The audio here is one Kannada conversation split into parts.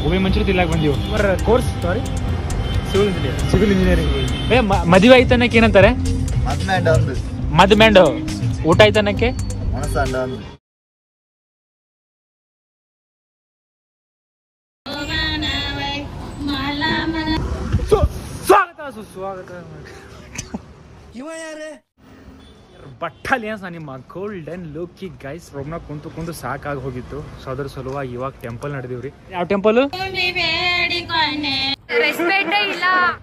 ಗೋಬಿ ಮಂಚೂರಿ ತಿನ್ನಕ್ಕೆ ಬಂದೀವಿ ಬರ್ ಕೋರ್ಸ್ ಸಾರಿ ಸಿವಿಲ್ ಇಂಜಿನಿಯರಿಂಗ್ ಮದುವೆ ಆಯ್ತನಕ್ಕೆ ಏನಂತಾರೆ ಮದ್ಮ್ಯಾಂಡ್ ಊಟ ಆಯ್ತನಕ್ಕೆ ಸುಸ್ವಾಗತ ಇವ ಯಾರೇ ಬಟ್ಟಲಿಯನ್ಸ್ ನಿಮ್ಮ ಗೋಲ್ಡನ್ ಲುಕ್ಕಿ ಗೈಸ್ ರೂಮ್ನಾಗ ಕುಂತು ಸಾಕಾಗಿ ಹೋಗಿತ್ತು ಸೊ ಅದ್ರ ಸಲುವಾಗಿ ಇವಾಗ ಟೆಂಪಲ್ ನಡೆದಿವ್ರಿ ಯಾವ ಟೆಂಪಲ್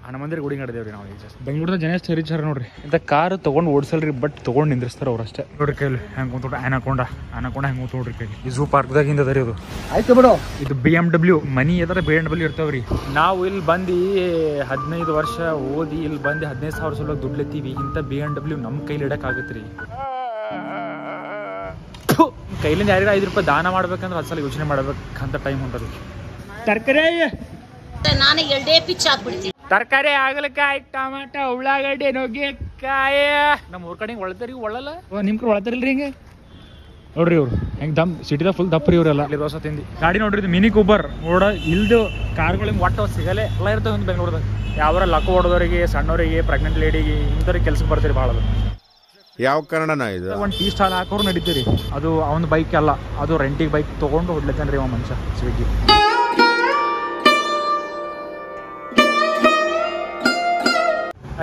ಹನುಮಂದಿರ ಗುಡಿ ನಡೆದೇವ್ರಿ ನಾವು ಈಗ ಬೆಂಗಳೂರದ ಜನ ಎಷ್ಟು ಹರಿಚಾರ ನೋಡ್ರಿ ಇಂಥ ಕಾರ್ ತಗೊಂಡ್ ಓಡಿಸಲ್ರಿ ಬಟ್ ತಗೊಂಡ್ ನಿಂದ್ರಿಸ್ತಾರ ಅವ್ರ ಅಷ್ಟೇ ನೋಡ್ರಿ ಕೈಲಿ ಹೆಂಗ್ ಕುಂತ ಅನಕೊಂಡ ಹೆಂಗ್ ಕೂತ್ ನೋಡ್ರಿ ಕೈಲಿ ಈ ಝೂ ಪಾರ್ಕ್ದಾಗ ಹಿಂದರಿ ಅದು ಆಯ್ತು ಬಿಡು ಇದು BMW ಮನಿ ಎದರ BMW ಇರ್ತಾವ್ರಿ ನಾವು ಇಲ್ಲಿ ಬಂದು 15 ವರ್ಷ ಓದಿ ಇಲ್ಲಿ ಬಂದು 15,000 ಸಲುವಾಗಿ ದುಡ್ಲೆತ್ತೀವಿ ಇಂಥ BMW ನಮ್ಮ ಕೈಲಿ ಇಡಕ್ ಆಗತ್ರಿ ಕೈಲಿಂದ ಯಾರಿಗ 5 ರೂಪಾಯಿ ದಾನ ಮಾಡ್ಬೇಕಂದ್ರೆ ಅದ್ ಸಲ ಯೋಚನೆ ಮಾಡ್ಬೇಕಂತ ಟೈಮ್ ಹೊಂಟದ ತರಕಾರಿ ನಾನು 2 ಪಿಚ್ ಹಾಕ್ಬಿಡ್ತೀನಿ ತರಕಾರಿ ಆಗಲಕಾಯಿ ಟಮಾಟ ಉಳ್ಳಾಗಡ್ಡೆ ನುಗ್ಗೆಕಾಯಿ ನಮ್ಮ ಊರ್ ಕಡೆ ಒಳತಾರಿ ಒಳ್ಳಲ್ಲ ನಿಮ್ ಕಡೆ ಒಳತಾರಿಲ್ರಿ ಹಿಂಗೆ ನೋಡ್ರಿ ಇವ್ರು ಹೆಂಗ್ ದಮ್ ಸಿಟಿದಾಗ ಫುಲ್ ದಪ್ಪ್ರಿ ಇವ್ರೆಲ್ಲ ರೋಸ ತಿಂದಿ ಗಾಡಿ ನೋಡ್ರಿ ಇದು ಮಿನಿ ಕೂಬರ್ ನೋಡ ಇಲ್ದು ಕಾರ್ಗಳಿಗೆ ಒಟ್ಟು ಸಿಗಲೇ ಎಲ್ಲ ಇರ್ತವೆ ಒಂದು ಬೆಂಗಳೂರದಾಗ ಯಾವ್ರ ಲಕ್ಕ ಹೊಡೆದವರಿಗೆ ಸಣ್ಣವರಿಗೆ ಪ್ರೆಗ್ನೆಂಟ್ ಲೇಡಿಗೆ ಇಂಥವ್ರಿಗೆ ಕೆಲ್ಸಕ್ಕೆ ಬರ್ತೀರಿ ಭಾಳ ಅದು ಯಾವ ಕಾರಣನ ಇದು ಒಂದು ಟೀ ಸ್ಟಾಲ್ ಹಾಕೋರು ನಡೀತೀರಿ ಅದು ಅವನ ಬೈಕ್ ಅಲ್ಲ ಅದು ರೆಂಟಿಗೆ ಬೈಕ್ ತೊಗೊಂಡು ಹೊಡ್ಲತ್ತಾನ್ರಿ ಅವ ಮನುಷ್ಯ ಸ್ವಿಗ್ಗಿ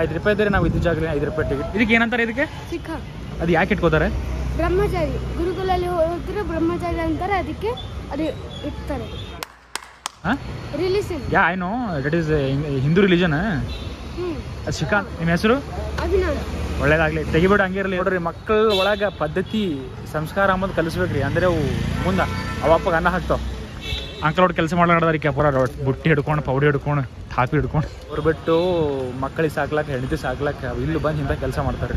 ₹5 ಇದ್ರೆ ನಾವು ಇದ್ದ ಜಾಗಲಿ ₹5 ಟಿಕೆಟ್ ಇದಕ್ಕೆ ಏನಂತಾರೆ ಇದಕ್ಕೆ ಅದು ಯಾಕೆ ಇಟ್ಕೋತಾರೆ ಬ್ರಹ್ಮಚಾರಿ ಗುರುಗಳಲ್ಲಿ ಹೋದ್ರೆ ಬ್ರಹ್ಮಚಾರಿ ಅಂತಾರೆ ಅದಕ್ಕೆ ಅದು ಇಡ್ತಾರೆ religion yeah I know that is Hindu religion ಅದು ಶ್ರೀಕಾಂತ್ ನಿಮ್ಮ ಹೆಸರು ಅಭಿನವ್ ಒಳ್ಳೇದಾಗ್ಲಿ ತೆಗಿಬೇಡ ಹಂಗೆ ಇರಲಿ ನೋಡ್ರಿ ಮಕ್ಕಳ ಒಳಗೆ ಪದ್ಧತಿ ಸಂಸ್ಕಾರ ಅಂಬದು ಕಲಿಸ್ಬೇಕ್ರಿ ಅಂದ್ರೆ ಅವು ಮುಂದೆ ಅವಪ್ಪಗೆ ಅನ್ನ ಹಾಕ್ತಾವ ಅಂಕಲ್ ಅವ್ರು ಕೆಲಸ ಮಾಡ್ಲಾಡ್ದಾರಿ ಪೂರ ಬುಟ್ಟಿ ಹಿಡ್ಕೊಂಡು ಪೌಡಿ ಹಿಡ್ಕೊಂಡು ಥಾಪಿ ಹಿಡ್ಕೊಂಡು ಅವ್ರು ಬಿಟ್ಟು ಮಕ್ಕಳಿಗೆ ಸಾಕ್ಲಾಕ ಹೆಂಡತಿ ಸಾಕ್ಲಾಕ ಇಲ್ಲೂ ಬಂದು ಇಂಥ ಕೆಲಸ ಮಾಡ್ತಾರೆ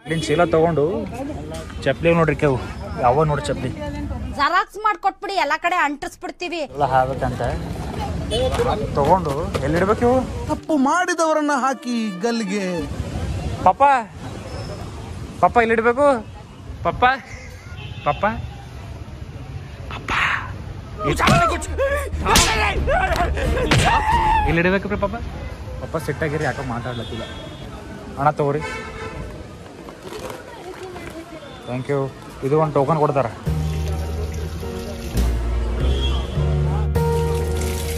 ಇಲ್ಲಿನ ಚೀಲ ತಗೊಂಡು ಚಪ್ಪಲಿ ನೋಡ್ರಿ ಕೆವು ಯಾವ ನೋಡಿ ಚಪ್ಪಲಿ ಜೆರಾಕ್ಸ್ ಮಾಡ್ಕೊಟ್ಬಿಡಿ ಎಲ್ಲಾ ಕಡೆ ಅಂಟಿಸ್ಬಿಡ್ತೀವಿ ಎಲ್ಲ ಹಾಕ್ಬೇಕಂತ ತಗೊಂಡು ಎಲ್ಲಿಡ್ಬೇಕು ಇವು ತಪ್ಪು ಮಾಡಿದವರನ್ನ ಹಾಕಿ ಗಲ್ಲಿಗೆ ಪಪ್ಪ ಪಪ್ಪ ಎಲ್ಲಿಡ್ಬೇಕು ಪಪ್ಪ ಪಪ್ಪ ಎಲ್ಲಿಡ್ಬೇಕ್ರಿ ಪಪ್ಪ ಪಪ್ಪ ಸಿಟ್ಟಾಗಿರಿ ಯಾಕೆ ಮಾತಾಡ್ಲತ್ತಿಲ್ಲ ಹಣ ತಗೋರಿ ಥ್ಯಾಂಕ್ ಯು ಇದು ಒಂದು ಟೋಕನ್ ಕೊಡ್ತಾರ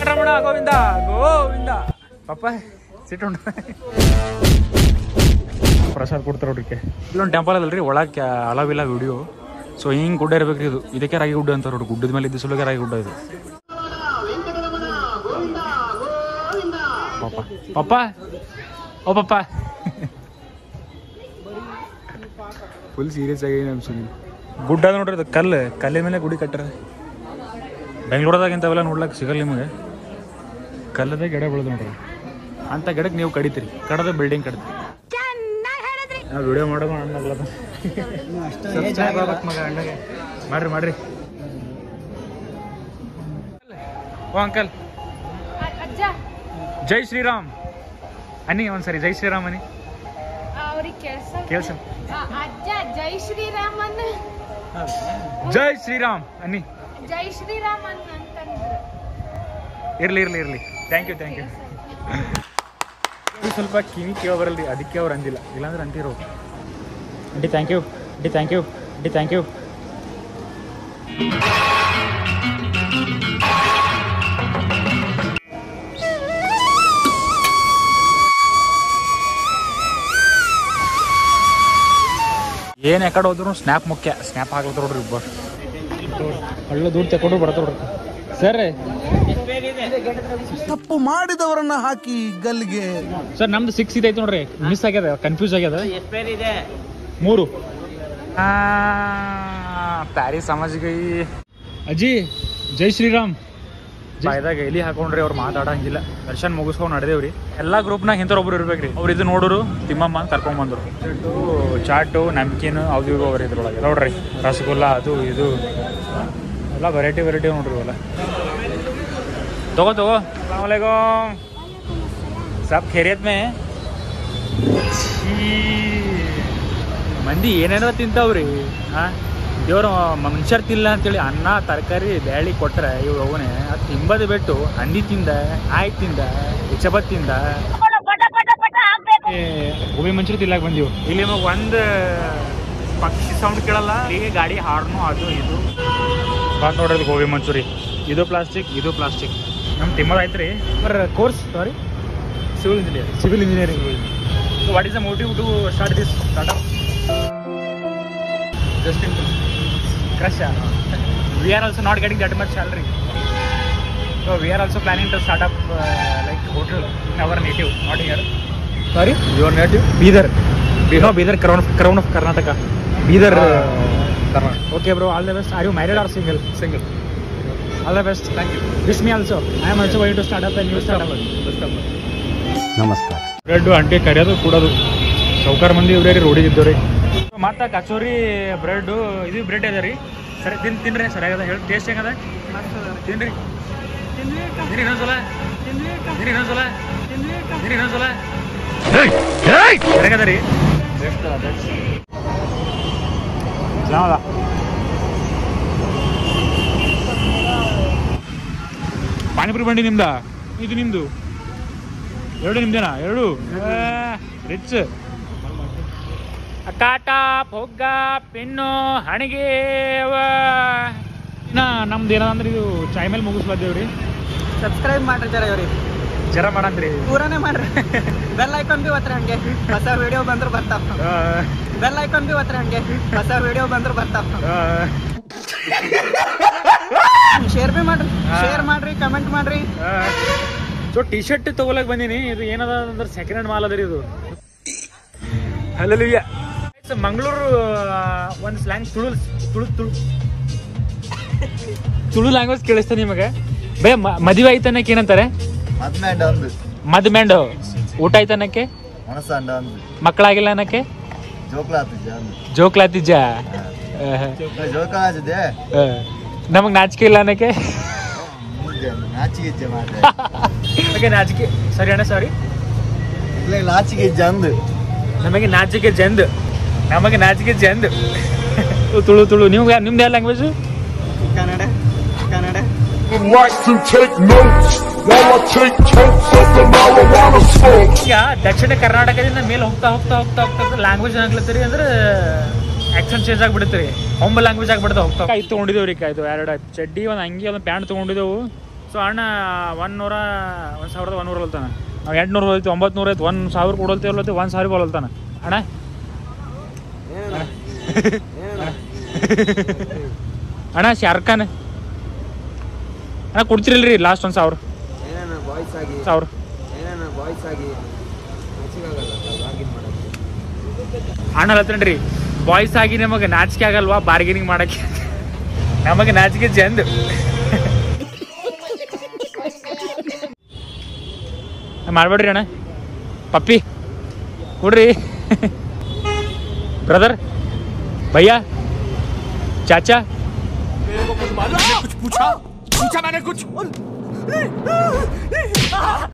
ರಮಣ ಗೋವಿಂದ ಗೋವಿಂದ ಪಪ್ಪ ಸಿಟ್ಟು ಪ್ರಸಾದ್ ಕೊಡ್ತಾರ ನೋಡ್ರಿಕೆ ಇಲ್ಲೊಂದು ಟೆಂಪಲ್ ಅದಲ್ರಿ ಒಳಗೆ ಅಲವಿಲ್ಲ ವಿಡಿಯೋ ಸೊ ಹಿಂಗೆ ಗುಡ್ಡ ಇರ್ಬೇಕ್ರಿ ಇದು ಇದಕ್ಕೆ ರಾಗಿ ಗುಡ್ಡ ಅಂತ ನೋಡಿ ಗುಡ್ಡದ ಮೇಲೆ ಇದ್ದ ಸಲುವಾಗಿ ರಾಗಿ ಗುಡ್ಡ ಇದು ಪಪ್ಪ ಪಪ್ಪ ಓ ಪಪ್ಪ ಫುಲ್ ಸೀರಿಯಸ್ ಆಗಿ ನಮ್ಮ ಸುನಿ ಗುಡ್ಡ ಅದ ನೋಡ್ರಿ ಅದು ಕಲ್ಲಿನ ಮೇಲೆ ಗುಡಿ ಕಟ್ಟಾರ ಬೆಂಗಳೂರದಾಗ ಇಂಥವೆಲ್ಲ ನೋಡ್ಲಕ್ಕೆ ಸಿಗಲ್ಲ ನಿಮಗೆ ಕಲ್ಲದಾಗ ಗಿಡ ಬೆಳೆದು ನೋಡ್ರಿ ಅಂಥ ಗಿಡಕ್ಕೆ ನೀವು ಕಡಿತೀರಿ ಕಡದ ಬಿಲ್ಡಿಂಗ್ ಕಡ್ತೀರಿ ನಾವು ವಿಡಿಯೋ ಮಾಡೋದು ಅಣ್ಣಗ್ಲದ ಮಗ ಅಣ್ಣಗೆ ಮಾಡ್ರಿ ಓ ಅಂಕಲ್ ಜೈ ಶ್ರೀರಾಮ್ ಅನ್ನಿ ಒಂದ್ಸರಿ ಜೈ ಶ್ರೀರಾಮ್ ಅನ್ನಿ ಕೇಳ್ಸ ಜೈ ಶ್ರೀರಾಮ್ ಜೈ ಶ್ರೀರಾಮ್ ಅನ್ನಿ ಜೈ ಶ್ರೀರಾಮ್ ಅಂತಂದ್ರು ಇರ್ಲಿ ಥ್ಯಾಂಕ್ ಯು ಸ್ವಲ್ಪ ಕಿವಿ ಕೇಳ ಬರಲ್ರಿ ಅದಕ್ಕೆ ಅವ್ರು ಅಂದಿಲ್ಲ ಇಲ್ಲಾಂದ್ರೆ ಅಂತಿರೋ ಅಂಟಿ ಥ್ಯಾಂಕ್ ಯು ಏನು ಯಾಕಡೆ ಹೋದ್ರು ಸ್ನ್ಯಾಪ್ ಮುಖ್ಯ ಸ್ನ್ಯಾಪ್ ಹಾಕ್ಲತ್ತ ನೋಡ್ರಿ ಇಬ್ಬರು ಒಳ್ಳೆ ದೂರ ತಗೊಂಡು ಬರ್ತಾವ್ರಿ ಸರ್ ತಪ್ಪು ಮಾಡಿದವರನ್ನ ಹಾಕಿ ಗಲ್ಲಿಗೆ ಸರ್ ನಮ್ದು 6 ಇದೈತೆ ನೋಡ್ರಿ ಮಿಸ್ ಆಗ್ಯದ ಕನ್ಫ್ಯೂಸ್ ಆಗ್ಯದ 3 ಪ್ಯಾರಿಸ್ ಸಮಜ್ಗೆ ಅಜ್ಜಿ ಜೈ ಶ್ರೀರಾಮ್ ಬಾಯ್ದಾಗ ಎಲಿ ಹಾಕೊಂಡ್ರಿ ಅವ್ರು ಮಾತಾಡಂಗಿಲ್ಲ ದರ್ಶನ್ ಮುಗಿಸ್ಕೊಂಡು ನಡೆದೇವ್ರಿ ಎಲ್ಲಾ ಗ್ರೂಪ್ನಾಗ ಇಂಥವ್ರು ಒಬ್ರು ಇರ್ಬೇಕ್ರಿ ಅವ್ರು ಇದು ನೋಡೋರು ತಿಮ್ಮಮ್ಮ ಅಂತ ಕರ್ಕೊಂಡ್ಬಂದ್ರು ಚಾಟು ನಮ್ಕಿನ್ ಅವು ಇವು ಅವ್ರು ಇದ್ರೊಳಗೆ ನೋಡ್ರಿ ರಸಗುಲ್ಲ ಅದು ಇದು ಎಲ್ಲ ವೆರೈಟಿ ನೋಡ್ರಿ ಅವೆಲ್ಲ ತಗೋ अस्सलामुअलैकुम सब खैरियत में ಮಂದಿ ಏನೇನೋ ತಿಂತಾವ್ರಿ ದೇವ್ರ ಮನುಷ್ಯರ್ ತಿಲ್ಲ ಅಂತೇಳಿ ಅನ್ನ ತರಕಾರಿ ಬ್ಯಾಳಿ ಕೊಟ್ರೆ ಇವ್ರು ಅವನೇ ಅದು ತಿಂಬದು ಬಿಟ್ಟು ಹಂದಿ ತಿಂದ ಆಯ್ ತಿಂದ ಚಪಾತಿ ತಿಂದ ಗೋಬಿ ಮಂಚೂರಿ ತಿನ್ನಕ್ ಬಂದೀವಿ ಇಲ್ಲಿ ನಮಗೆ ಒಂದು ಪಕ್ಷಿ ಸೌಂಡ್ ಕೇಳಲ್ಲ ಹೀಗೆ ಗಾಡಿ ಹಾರ್ನು ಅದು ಇದು ಬಾತ್ ನೋಡ್ರಿ ಗೋಬಿ ಮಂಚೂರಿ ಇದು ಪ್ಲಾಸ್ಟಿಕ್ ನಮ್ಮ ತಿಮ್ಮದ ಆಯ್ತು ರೀ for course sorry civil engineering so what is the motive to start this startup just in crush. We are also not getting that much salary. So we are also planning to start up like hotel in our native, not here. Sorry? Your native? Bidar. No, Bidar, crown of Karnataka. Bidar. Karnataka. Okay bro, all the best. Are you married or single? Single. All the best. Thank you. Wish me also. I am also going to start up a new startup. ನಮಸ್ಕಾರ. ಬ್ರೆಡ್ ಅಂಟಿ ಕರಿಯೋದು ಕೂಡೋದು ಸೌಕರ್ ಮಂದಿ ಇವ್ರಿ ರೋಡಿಗೆ ಇದ್ದವ್ರಿ ಮತ್ತು ಕಚೋರಿ ಬ್ರೆಡ್ ಇದು ಬ್ರೆಡ್ ಅದ ರೀ ಸರಿ ತಿನ್ರಿ ಸರಿಯಾಗದ ಹೇಳಿ ಟೇಸ್ಟ್ ಹೆಂಗದ ತಿನ್ರಿ ತಿನ್ರಿ ಇನ್ನೊಂದ್ಸಲ ಸರಿಯಾಗದ ರೀ ಚೆನ್ನಾಗದ ಪಾನಿಪುರಿ ಬಂಡಿ ನಿಮ್ದ ಇದು ನಿಮ್ದು ಎರಡು ನಿಮ್ದೇನಾ ಎರಡು ರಿಚ್ ಕಾಟ ಪೊಗ್ಗ ಪೆನ್ನು ಹಣಿಗೆ ಇನ್ನ ನಮ್ದು ಏನಂದ್ರೆ ಇದು ಚಾಯ್ ಮೇಲೆ ಮುಗಿಸ್ಬದ್ದೇವ್ರಿ ಸಬ್ಸ್ಕ್ರೈಬ್ ಮಾಡ್ರಿ ಜರ ಮಾಡಂತ್ರಿ ಪೂರಾನೇ ಮಾಡ್ರಿ ಬೆಲ್ ಐಕಾನ್ ಬಿ ಒತ್ರಿ ಹಂಗೆ ಹೊಸ ವಿಡಿಯೋ ಬಂದ್ರು ಬರ್ತಾವ ಬೆಲ್ ಐಕಾನ್ ಬಿ ಒತ್ರಿ ಹಂಗೆ ಹೊಸ ವಿಡಿಯೋ ಬಂದ್ರು ಬರ್ತಾವ ಶೇರ್ ಬಿ ಮಾಡ್ರಿ ಶೇರ್ ಮಾಡ್ರಿ ಕಮೆಂಟ್ ಮಾಡ್ರಿ ಸೊ ಟಿ ಶರ್ಟ್ ತಗೊಳಕ್ ಬಂದೀನಿ ಇದು ಏನದ ಅಂದ್ರೆ ಸೆಕೆಂಡ್ ಹ್ಯಾಂಡ್ ಮಾಲ್ ಅದ ರೀ ಇದು ಅಲ್ಲಲ್ಲಿಯ ಮಂಗಳೂರು ಒಂದು ಸ್ಲ್ಯಾಂಗ್ ತುಳು ಲ್ಯಾಂಗ್ವೇಜ್ ಕೇಳಿಸ್ತಾ ನಿಮಗೆ ಬೇ ಮದುವೆ ಆಯ್ತನಕ್ಕೆ ಏನಂತಾರೆ ಮದ್ಮ್ಯಾಂಡು ಊಟ ಆಯ್ತನಕ್ಕೆ ಮಕ್ಕಳಾಗಿಲ್ಲ ಅನ್ನಕ್ಕೆ ಜೋಕ್ಲಾತಿಜ್ಜ ನಮಗ್ ನಾಚಿಕೆ ಇಲ್ಲ ಅನ್ನಕ್ಕೆ ನಾಚಿಕೆ ಸರಿ ಅಣ್ಣ ಸಾರಿ ನಮಗೆ ನಾಚಿಕೆ ಜಂದ್ ತುಳು ನಿಮ್ಗೆ ನಿಮ್ದು ಯಾವ ಲ್ಯಾಂಗ್ವೇಜ್ ಕನ್ನಡ ಈಗ ದಕ್ಷಿಣ ಕರ್ನಾಟಕದಿಂದ ಮೇಲೆ ಹೋಗ್ತಾ ಲ್ಯಾಂಗ್ವೇಜ್ ಆಗ್ಲತ್ತೀರಿ ಅಂದ್ರೆ ಆಕ್ಷನ್ ಚೇಂಜ್ ಆಗ್ಬಿಡ್ತೀರಿ ಹೊಂಬ ಲ್ಯಾಂಗ್ವೇಜ್ ಆಗ್ಬಿಡ್ತಾ ಹೋಗ್ತಾ ಇದು ತೊಗೊಂಡಿದ್ದೇವೆ ರೀ ಇದು ಎರಡು ಚಡ್ಡಿ ಒಂದು ಅಂಗಿ ಒಂದು ಪ್ಯಾಂಟ್ ತೊಗೊಂಡಿದ್ದೆವು ಸೊ ಅಣ್ಣ 1100 ಹೊಲ್ತಾನೆ ನಾವು 800 ಹೊಲ್ತೀವಿ 900 ಐತೆ 1000 ಕೊಡಲ್ತೀವಿ ಹೊಲ್ತೀವಿ 1000 ಹೊಲ್ತಾನೆ ಅಣ್ಣ ಅಣ್ಣ ಶಾರುಖ್ ಖಾನ್ ಅಣ್ಣ ಕೊಡ್ತಿರಲ್ರಿ ಲಾಸ್ಟ್ 1000 ಅಣ್ಣ ಹೇಳ್ತೇನ್ರಿ ಬಾಯ್ಸ್ ಆಗಿ ನಮಗೆ ನಾಚಿಕೆ ಆಗಲ್ವಾ ಬಾರ್ಗೇನಿಂಗ್ ಮಾಡಕ್ಕೆ ನಮಗೆ ನಾಚಿಕೆ ಜಂದ್ ಮಾಡ್ಬೇಡ್ರಿ ಅಣ್ಣ ಪಪ್ಪಿ ಕೊಡ್ರಿ ಬ್ರದರ್ ಭಯ್ಯ ಚಾಚಾ